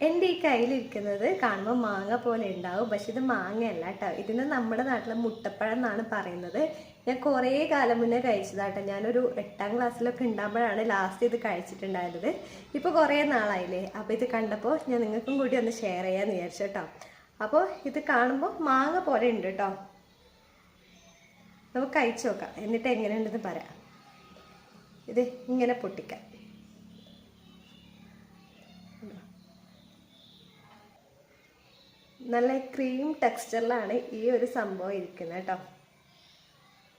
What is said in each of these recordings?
എൻ്റെ ഈ കയ്യിലിരിക്കുന്നത് കാണുമ്പോൾ മാങ്ങ പോലെ ഉണ്ടാവും, പക്ഷെ ഇത് മാങ്ങയല്ല കേട്ടോ. ഇതിന് നമ്മുടെ നാട്ടിലെ മുട്ടപ്പഴം എന്നാണ് പറയുന്നത്. ഞാൻ കുറേ കാലം മുന്നേ കഴിച്ചതാട്ടോ. ഞാനൊരു 8ാം ക്ലാസ്സിലൊക്കെ ഉണ്ടാകുമ്പോഴാണ് ലാസ്റ്റ് ഇത് കഴിച്ചിട്ടുണ്ടായിരുന്നത്. ഇപ്പോൾ കുറേ നാളായില്ലേ, അപ്പോൾ ഇത് കണ്ടപ്പോൾ ഞാൻ നിങ്ങൾക്കും കൂടി ഒന്ന് ഷെയർ ചെയ്യാമെന്ന് വിചാരിച്ചു കേട്ടോ. അപ്പോൾ ഇത് കാണുമ്പോൾ മാങ്ങ പോലെ ഉണ്ട് കേട്ടോ. നമുക്ക് കഴിച്ചു നോക്കാം, എന്നിട്ട് എങ്ങനെയുണ്ടെന്ന് പറയാം. ഇത് ഇങ്ങനെ പൊട്ടിക്കാം. നല്ല ക്രീം ടെക്സ്ചറിലാണ് ഈ ഒരു സംഭവം ഇരിക്കുന്നത് കേട്ടോ.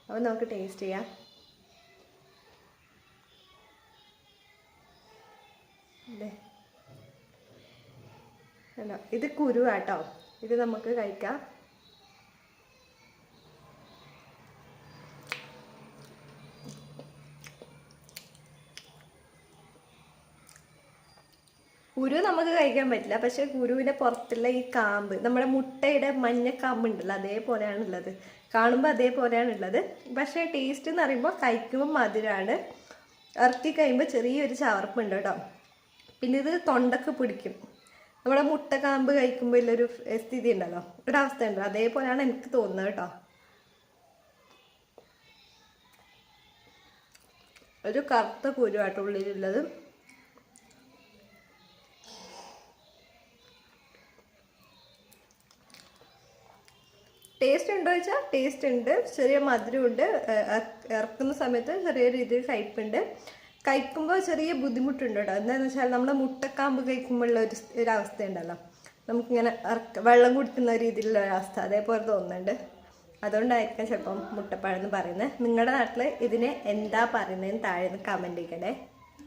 അപ്പോൾ നമുക്ക് ടേസ്റ്റ് ചെയ്യാം. ഇത് കുരുവാട്ടോ, ഇത് നമുക്ക് കഴിക്കാം. കുരു നമുക്ക് കഴിക്കാൻ പറ്റില്ല, പക്ഷെ കുരുവിൻ്റെ പുറത്തുള്ള ഈ കാമ്പ്, നമ്മുടെ മുട്ടയുടെ മഞ്ഞ കാമ്പ് ഉണ്ടല്ലോ, അതേപോലെയാണുള്ളത്. കാണുമ്പോൾ അതേപോലെയാണുള്ളത്. പക്ഷേ ടേസ്റ്റ് എന്ന് പറയുമ്പോൾ കഴിക്കുമ്പോൾ മധുരമാണ്, ഇറക്കി കഴിയുമ്പോൾ ചെറിയൊരു ചവർപ്പുണ്ട് കേട്ടോ. പിന്നെ ഇത് തൊണ്ടക്ക് പിടിക്കും. നമ്മുടെ മുട്ട കാമ്പ് കഴിക്കുമ്പോൾ ഉള്ളൊരു സ്ഥിതി ഉണ്ടല്ലോ, ഒരവസ്ഥ ഉണ്ടല്ലോ, അതേപോലെയാണ് എനിക്ക് തോന്നുന്നത് കേട്ടോ. ഒരു കറുത്ത കുരുവാട്ടോ ഉള്ളിലുള്ളത്. ടേസ്റ്റ് ഉണ്ടോ ചോദിച്ചാൽ ടേസ്റ്റ് ഉണ്ട്, ചെറിയ മധുരമുണ്ട്, ഇറക്കുന്ന സമയത്ത് ചെറിയ രീതിയിൽ കയ്പുണ്ട്. കഴിക്കുമ്പോൾ ചെറിയ ബുദ്ധിമുട്ടുണ്ട് കേട്ടോ. എന്താണെന്ന് വെച്ചാൽ നമ്മുടെ മുട്ടക്കാമ്പ് കഴിക്കുമ്പോഴുള്ള ഒരു അവസ്ഥ ഉണ്ടല്ലോ, നമുക്കിങ്ങനെ വെള്ളം കുടിക്കുന്ന രീതിയിലുള്ള ഒരവസ്ഥ, അതേപോലെ തോന്നുന്നുണ്ട്. അതുകൊണ്ടായിരിക്കാം ചിലപ്പം മുട്ടപ്പഴം എന്ന് പറയുന്നത്. നിങ്ങളുടെ നാട്ടിൽ ഇതിനെ എന്താ പറയുന്നതെന്ന് താഴെ നിന്ന് കമൻറ്റ് ചെയ്യണേ.